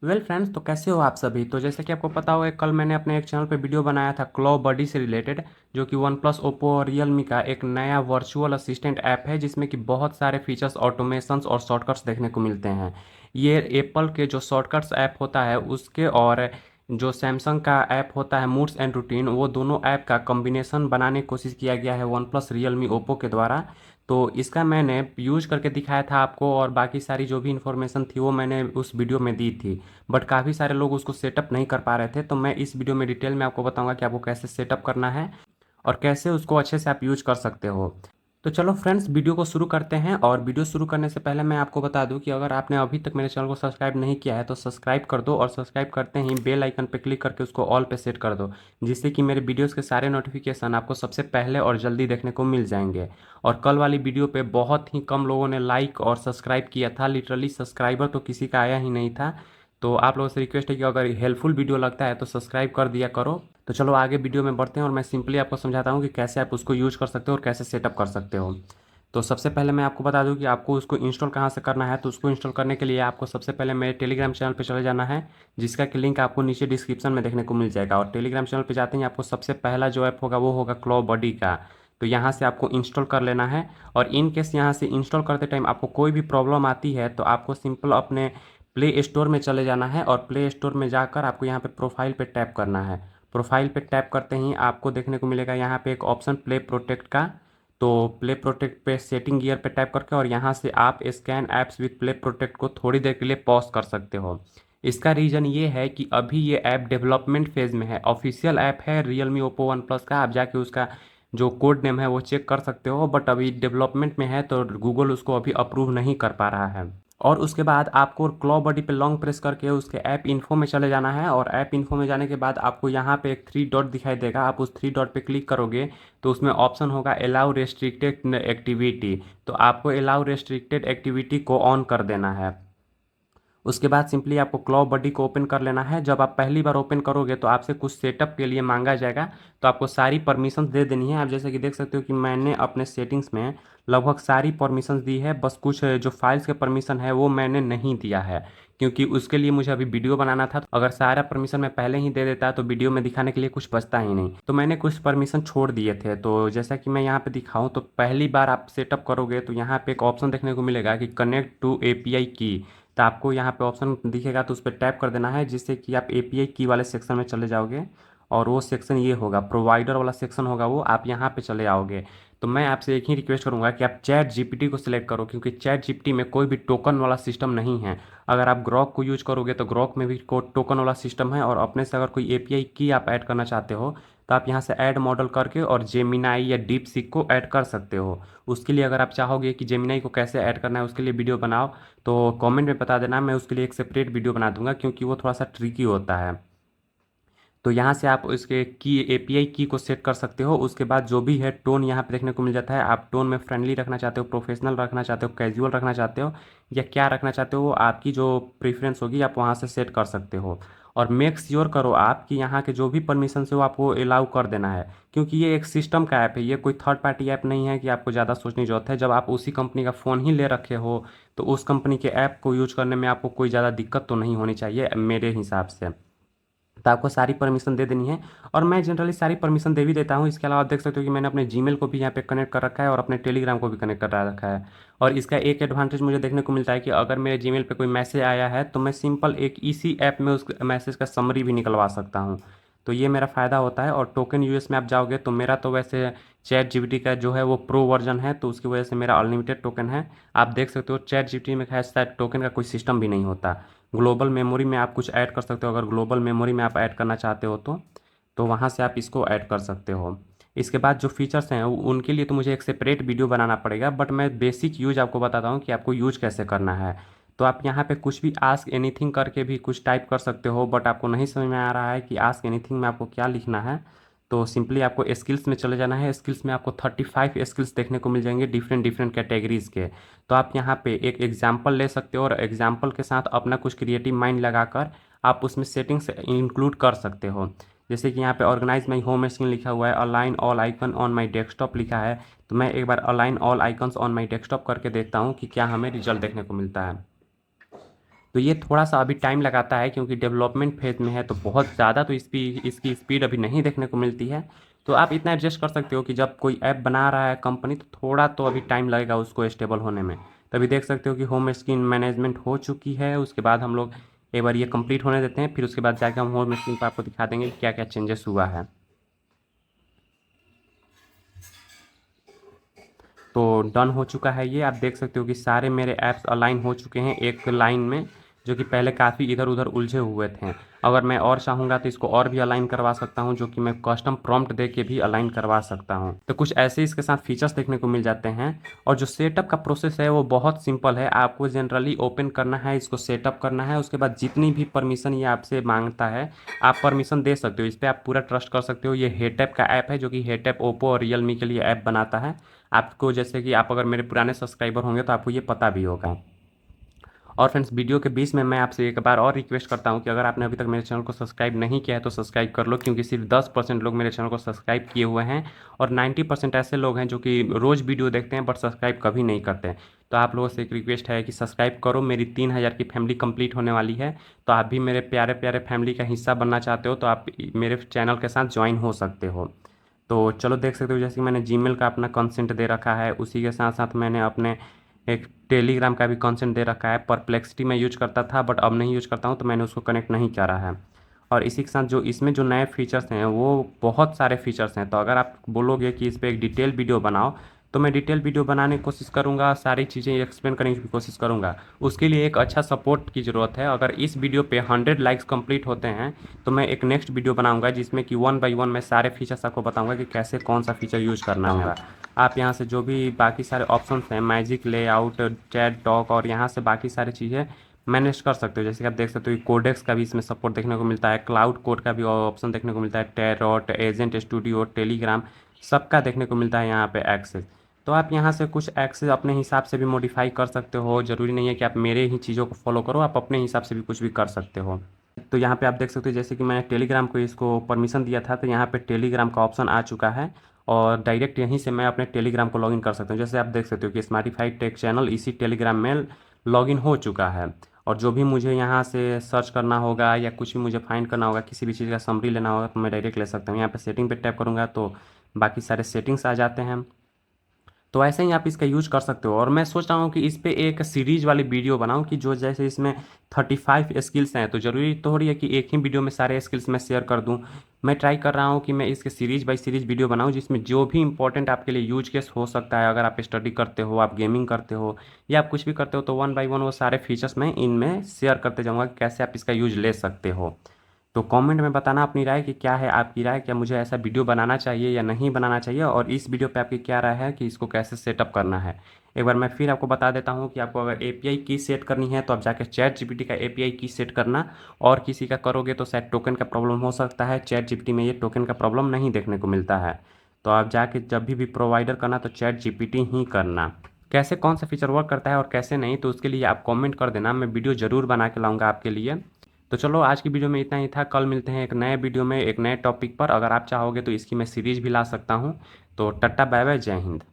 Friends, तो कैसे हो आप सभी। तो जैसे कि आपको पता होगा, कल मैंने अपने एक चैनल पे वीडियो बनाया था क्लॉ बडी से रिलेटेड, जो कि वन प्लस ओप्पो और रियलमी का एक नया वर्चुअल असिस्टेंट ऐप है, जिसमें कि बहुत सारे फीचर्स, ऑटोमेशंस और शॉर्टकट्स देखने को मिलते हैं। ये एप्पल के जो शॉर्टकट्स ऐप होता है उसके, और जो सैमसंग का ऐप होता है मूड्स एंड रूटीन, वो दोनों ऐप का कॉम्बिनेशन बनाने की कोशिश किया गया है वन प्लस रियलमी ओप्पो के द्वारा। तो इसका मैंने यूज करके दिखाया था आपको, और बाकी सारी जो भी इन्फॉर्मेशन थी वो मैंने उस वीडियो में दी थी। बट काफ़ी सारे लोग उसको सेटअप नहीं कर पा रहे थे, तो मैं इस वीडियो में डिटेल में आपको बताऊंगा कि आपको कैसे सेटअप करना है और कैसे उसको अच्छे से आप यूज कर सकते हो। तो चलो फ्रेंड्स, वीडियो को शुरू करते हैं। और वीडियो शुरू करने से पहले मैं आपको बता दूं कि अगर आपने अभी तक मेरे चैनल को सब्सक्राइब नहीं किया है तो सब्सक्राइब कर दो, और सब्सक्राइब करते ही बेल आइकन पर क्लिक करके उसको ऑल पे सेट कर दो, जिससे कि मेरे वीडियोस के सारे नोटिफिकेशन आपको सबसे पहले और जल्दी देखने को मिल जाएंगे। और कल वाली वीडियो पे बहुत ही कम लोगों ने लाइक और सब्सक्राइब किया था, लिटरली सब्सक्राइबर तो किसी का आया ही नहीं था। तो आप लोगों से रिक्वेस्ट है कि अगर हेल्पफुल वीडियो लगता है तो सब्सक्राइब कर दिया करो। तो चलो आगे वीडियो में बढ़ते हैं, और मैं सिंपली आपको समझाता हूँ कि कैसे आप उसको यूज कर सकते हो और कैसे सेटअप कर सकते हो। तो सबसे पहले मैं आपको बता दूं कि आपको उसको इंस्टॉल कहाँ से करना है। तो उसको इंस्टॉल करने के लिए आपको सबसे पहले मेरे टेलीग्राम चैनल पे चले जाना है, जिसका कि लिंक आपको नीचे डिस्क्रिप्शन में देखने को मिल जाएगा। और टेलीग्राम चैनल पे जाते ही आपको सबसे पहला जो ऐप होगा वो होगा क्लॉ बडी का। तो यहाँ से आपको इंस्टॉल कर लेना है। और इन केस यहाँ से इंस्टॉल करते टाइम आपको कोई भी प्रॉब्लम आती है तो आपको सिंपल अपने प्ले स्टोर में चले जाना है, और प्ले स्टोर में जाकर आपको यहाँ पे प्रोफाइल पे टैप करना है। प्रोफाइल पे टैप करते ही आपको देखने को मिलेगा यहाँ पे एक ऑप्शन प्ले प्रोटेक्ट का। तो प्ले प्रोटेक्ट पे सेटिंग गियर पे टैप करके, और यहाँ से आप scan apps with play protect को थोड़ी देर के लिए पॉज कर सकते हो। इसका रीज़न ये है कि अभी ये ऐप डेवलपमेंट फेज में है। ऑफिशियल ऐप है रियलमी ओप्पो वन प्लस का, आप जाके उसका जो कोड नेम है वो चेक कर सकते हो, बट अभी डेवलपमेंट में है तो गूगल उसको अभी अप्रूव नहीं कर पा रहा है। और उसके बाद आपको क्लॉ बडी पे लॉन्ग प्रेस करके उसके ऐप इन्फो में चले जाना है, और ऐप इन्फो में जाने के बाद आपको यहाँ पे एक थ्री डॉट दिखाई देगा, आप उस थ्री डॉट पे क्लिक करोगे तो उसमें ऑप्शन होगा अलाउ रेस्ट्रिक्टेड एक्टिविटी। तो आपको अलाउ रेस्ट्रिक्टेड एक्टिविटी को ऑन कर देना है। उसके बाद सिंपली आपको क्लॉ बडी को ओपन कर लेना है। जब आप पहली बार ओपन करोगे तो आपसे कुछ सेटअप के लिए मांगा जाएगा, तो आपको सारी परमिशंस दे देनी है। आप जैसे कि देख सकते हो कि मैंने अपने सेटिंग्स में लगभग सारी परमिशंस दी है, बस कुछ जो फाइल्स के परमिशन है वो मैंने नहीं दिया है, क्योंकि उसके लिए मुझे अभी वीडियो बनाना था। तो अगर सारा परमिशन मैं पहले ही दे देता तो वीडियो में दिखाने के लिए कुछ बचता ही नहीं, तो मैंने कुछ परमिशन छोड़ दिए थे। तो जैसा कि मैं यहाँ पे दिखाऊं, तो पहली बार आप सेटअप करोगे तो यहाँ पे एक ऑप्शन देखने को मिलेगा कि कनेक्ट टू एपीआई की। तो आपको यहाँ पे ऑप्शन दिखेगा तो उस पर टैप कर देना है, जिससे कि आप एपीआई की वाले सेक्शन में चले जाओगे। और वो सेक्शन ये होगा, प्रोवाइडर वाला सेक्शन होगा, वो आप यहाँ पे चले आओगे। तो मैं आपसे एक ही रिक्वेस्ट करूंगा कि आप चैट जीपीटी को सिलेक्ट करो, क्योंकि चैट जीपीटी में कोई भी टोकन वाला सिस्टम नहीं है। अगर आप ग्रॉक को यूज करोगे तो ग्रॉक में भी टोकन वाला सिस्टम है, और अपने से अगर कोई एपीआई की आप ऐड करना चाहते हो तो आप यहाँ से ऐड मॉडल करके और जेमिनाई या डीप सीक को ऐड कर सकते हो। उसके लिए अगर आप चाहोगे कि जेमिनाई को कैसे ऐड करना है उसके लिए वीडियो बनाओ, तो कमेंट में बता देना, मैं उसके लिए एक सेपरेट वीडियो बना दूंगा, क्योंकि वो थोड़ा सा ट्रिकी होता है। तो यहाँ से आप इसके की एपीआई की को सेट कर सकते हो। उसके बाद जो भी है टोन यहाँ पे देखने को मिल जाता है। आप टोन में फ्रेंडली रखना चाहते हो, प्रोफेशनल रखना चाहते हो, कैजुअल रखना चाहते हो, या क्या रखना चाहते हो, वो आपकी जो प्रेफरेंस होगी आप वहाँ से सेट कर सकते हो। और मेक श्योर करो आप कि यहाँ के जो भी परमिशन है वो आपको अलाउ कर देना है, क्योंकि ये एक सिस्टम का ऐप है, ये कोई थर्ड पार्टी ऐप नहीं है कि आपको ज़्यादा सोचने की जरूरत है। जब आप उसी कंपनी का फ़ोन ही ले रखे हो तो उस कंपनी के ऐप को यूज करने में आपको कोई ज़्यादा दिक्कत तो नहीं होनी चाहिए मेरे हिसाब से। तो आपको सारी परमिशन दे देनी है, और मैं जनरली सारी परमिशन दे भी देता हूँ। इसके अलावा आप देख सकते हो कि मैंने अपने जीमेल को भी यहाँ पे कनेक्ट कर रखा है, और अपने टेलीग्राम को भी कनेक्ट कर रखा है। और इसका एक एडवांटेज मुझे देखने को मिलता है कि अगर मेरे जीमेल पे कोई मैसेज आया है तो मैं सिंपल एक इसी ऐप में उस मैसेज का समरी भी निकलवा सकता हूँ। तो ये मेरा फ़ायदा होता है। और टोकन यूएस में आप जाओगे तो मेरा तो वैसे चैट जीपीटी का जो है वो प्रो वर्जन है, तो उसकी वजह से मेरा अनलिमिटेड टोकन है। आप देख सकते हो चैट जीपीटी में खैर शायद टोकन का कोई सिस्टम भी नहीं होता। ग्लोबल मेमोरी में आप कुछ ऐड कर सकते हो, अगर ग्लोबल मेमोरी में आप ऐड करना चाहते हो तो वहाँ से आप इसको ऐड कर सकते हो। इसके बाद जो फीचर्स हैं उनके लिए तो मुझे एक सेपरेट वीडियो बनाना पड़ेगा, बट मैं बेसिक यूज आपको बताता हूँ कि आपको यूज कैसे करना है। तो आप यहाँ पे कुछ भी आस्क एनीथिंग करके भी कुछ टाइप कर सकते हो, बट आपको नहीं समझ में आ रहा है कि आस्क एनीथिंग में आपको क्या लिखना है, तो सिंपली आपको स्किल्स में चले जाना है। स्किल्स में आपको 35 स्किल्स देखने को मिल जाएंगे डिफरेंट डिफरेंट कैटेगरीज के। तो आप यहाँ पे एक एग्जाम्पल ले सकते हो, और एग्जाम्पल के साथ अपना कुछ क्रिएटिव माइंड लगाकर आप उसमें सेटिंग्स इंक्लूड कर सकते हो। जैसे कि यहाँ पे ऑर्गेनाइज माई होम स्क्रीन लिखा हुआ है, align all icon on my desktop लिखा है। तो मैं एक बार align all icons on my desktop करके देखता हूँ कि क्या हमें रिजल्ट देखने को मिलता है। तो ये थोड़ा-सा अभी टाइम लगाता है क्योंकि डेवलपमेंट फेज़ में है, तो बहुत ज़्यादा तो इसकी स्पीड अभी नहीं देखने को मिलती है। तो आप इतना एडजस्ट कर सकते हो कि जब कोई ऐप बना रहा है कंपनी, तो थोड़ा तो अभी टाइम लगेगा उसको स्टेबल होने में। तो अभी देख सकते हो कि होम स्क्रीन मैनेजमेंट हो चुकी है, उसके बाद हम लोग एक बार ये कंप्लीट होने देते हैं, फिर उसके बाद जाके हम होम स्क्रीन पे आपको दिखा देंगे कि क्या-क्या चेंजेस हुआ है। तो डन हो चुका है ये, आप देख सकते हो कि सारे मेरे ऐप्स अलाइन हो चुके हैं एक लाइन में, जो कि पहले काफ़ी इधर-उधर उलझे हुए थे। अगर मैं और चाहूँगा तो इसको और भी अलाइन करवा सकता हूँ, जो कि मैं कस्टम प्रॉम्प्ट दे के भी अलाइन करवा सकता हूँ। तो कुछ ऐसे इसके साथ फीचर्स देखने को मिल जाते हैं, और जो सेटअप का प्रोसेस है वो बहुत सिंपल है। आपको जनरली ओपन करना है, इसको सेटअप करना है, उसके बाद जितनी भी परमिशन ये आपसे माँगता है, आप परमिशन दे सकते हो। इस पे आप पूरा ट्रस्ट कर सकते हो। ये हेटऐप का ऐप है, जो कि हेटऐप ओप्पो और रियलमी के लिए ऐप बनाता है। आपको जैसे कि आप अगर मेरे पुराने सब्सक्राइबर होंगे तो आपको ये पता भी होगा। और फ्रेंड्स, वीडियो के बीच में मैं आपसे एक बार और रिक्वेस्ट करता हूँ कि अगर आपने अभी तक मेरे चैनल को सब्सक्राइब नहीं किया है तो सब्सक्राइब कर लो, क्योंकि सिर्फ 10% लोग मेरे चैनल को सब्सक्राइब किए हुए हैं, और 90% ऐसे लोग हैं जो कि रोज़ वीडियो देखते हैं बट सब्सक्राइब कभी नहीं करते हैं। तो आप लोगों से एक रिक्वेस्ट है कि सब्सक्राइब करो। मेरी 3000 की फैमिली कंप्लीट होने वाली है। तो आप भी मेरे प्यारे प्यारे फैमिली का हिस्सा बनना चाहते हो तो आप मेरे चैनल के साथ ज्वाइन हो सकते हो। तो चलो, देख सकते हो जैसे कि मैंने जीमेल का अपना कंसेंट दे रखा है, उसी के साथ साथ मैंने अपने एक टेलीग्राम का भी कंसेंट दे रखा है। परप्लेक्सिटी में यूज करता था बट अब नहीं यूज करता हूँ, तो मैंने उसको कनेक्ट नहीं करा है। और इसी के साथ जो इसमें जो नए फीचर्स हैं वो बहुत सारे फीचर्स हैं। तो अगर आप बोलोगे कि इस पर एक डिटेल वीडियो बनाओ, तो मैं डिटेल वीडियो बनाने की कोशिश करूँगा, सारी चीज़ें एक्सप्लेन करने की कोशिश करूँगा। उसके लिए एक अच्छा सपोर्ट की ज़रूरत है। अगर इस वीडियो पे 100 लाइक्स कंप्लीट होते हैं तो मैं एक नेक्स्ट वीडियो बनाऊंगा, जिसमें कि 1 बाय 1 मैं सारे फीचर्स आपको बताऊंगा कि कैसे कौन सा फीचर यूज करना होगा। आप यहाँ से जो भी बाकी सारे ऑप्शंस हैं, मैजिक लेआउट, चैट टॉक, और यहाँ से बाकी सारी चीज़ें मैनेज कर सकते हो। जैसे कि आप देख सकते हो कि कोडेक्स का भी इसमें सपोर्ट देखने को मिलता है, क्लाउड कोड का भी ऑप्शन देखने को मिलता है, टेरॉट, एजेंट स्टूडियो, टेलीग्राम, सबका देखने को मिलता है यहाँ पे एक्सेस। तो आप यहाँ से कुछ एक्सेस अपने हिसाब से भी मॉडिफाई कर सकते हो। ज़रूरी नहीं है कि आप मेरे ही चीज़ों को फॉलो करो, आप अपने हिसाब से भी कुछ भी कर सकते हो। तो यहाँ पे आप देख सकते हो जैसे कि मैंने टेलीग्राम को इसको परमिशन दिया था, तो यहाँ पे टेलीग्राम का ऑप्शन आ चुका है, और डायरेक्ट यहीं से मैं अपने टेलीग्राम को लॉगिन कर सकता हूँ। जैसे आप देख सकते हो कि स्मार्टिफाइड टेक चैनल इसी टेलीग्राम में लॉगिन हो चुका है। और जो भी मुझे यहाँ से सर्च करना होगा या कुछ भी मुझे फाइंड करना होगा, किसी भी चीज़ का समरी लेना होगा, तो मैं डायरेक्ट ले सकता हूँ। यहाँ पे सेटिंग पे टैप करूँगा तो बाकी सारे सेटिंग्स आ जाते हैं। तो ऐसे ही आप इसका यूज कर सकते हो। और मैं सोच रहा हूँ कि इस पे एक सीरीज वाली वीडियो बनाऊँ, कि जो जैसे इसमें 35 स्किल्स हैं, तो ज़रूरी थोड़ी है कि एक ही वीडियो में सारे स्किल्स मैं शेयर कर दूँ। मैं ट्राई कर रहा हूँ कि मैं इसके सीरीज बाई सीरीज वीडियो बनाऊँ, जिसमें जो भी इंपॉर्टेंट आपके लिए यूज केस हो सकता है, अगर आप स्टडी करते हो, आप गेमिंग करते हो, या आप कुछ भी करते हो, तो 1 बाई 1 वो सारे फीचर्स मैं इनमें शेयर करते जाऊँगा कि कैसे आप इसका यूज ले सकते हो। तो कमेंट में बताना अपनी राय कि क्या है आपकी राय, क्या मुझे ऐसा वीडियो बनाना चाहिए या नहीं बनाना चाहिए, और इस वीडियो पे आपकी क्या राय है कि इसको कैसे सेटअप करना है। एक बार मैं फिर आपको बता देता हूँ कि आपको अगर एपीआई की सेट करनी है तो आप जाकर चैट जीपीटी का एपीआई की सेट करना, और किसी का करोगे तो शायद टोकन का प्रॉब्लम हो सकता है। चैट जीपीटी में ये टोकन का प्रॉब्लम नहीं देखने को मिलता है। तो आप जाके जब भी प्रोवाइडर करना तो चैट जीपीटी ही करना। कैसे कौन सा फीचर वर्क करता है और कैसे नहीं, तो उसके लिए आप कमेंट कर देना, मैं वीडियो ज़रूर बना के लाऊंगा आपके लिए। तो चलो, आज की वीडियो में इतना ही था। कल मिलते हैं एक नए वीडियो में एक नए टॉपिक पर। अगर आप चाहोगे तो इसकी मैं सीरीज भी ला सकता हूँ। तो टाटा बाय बाय, जय हिंद।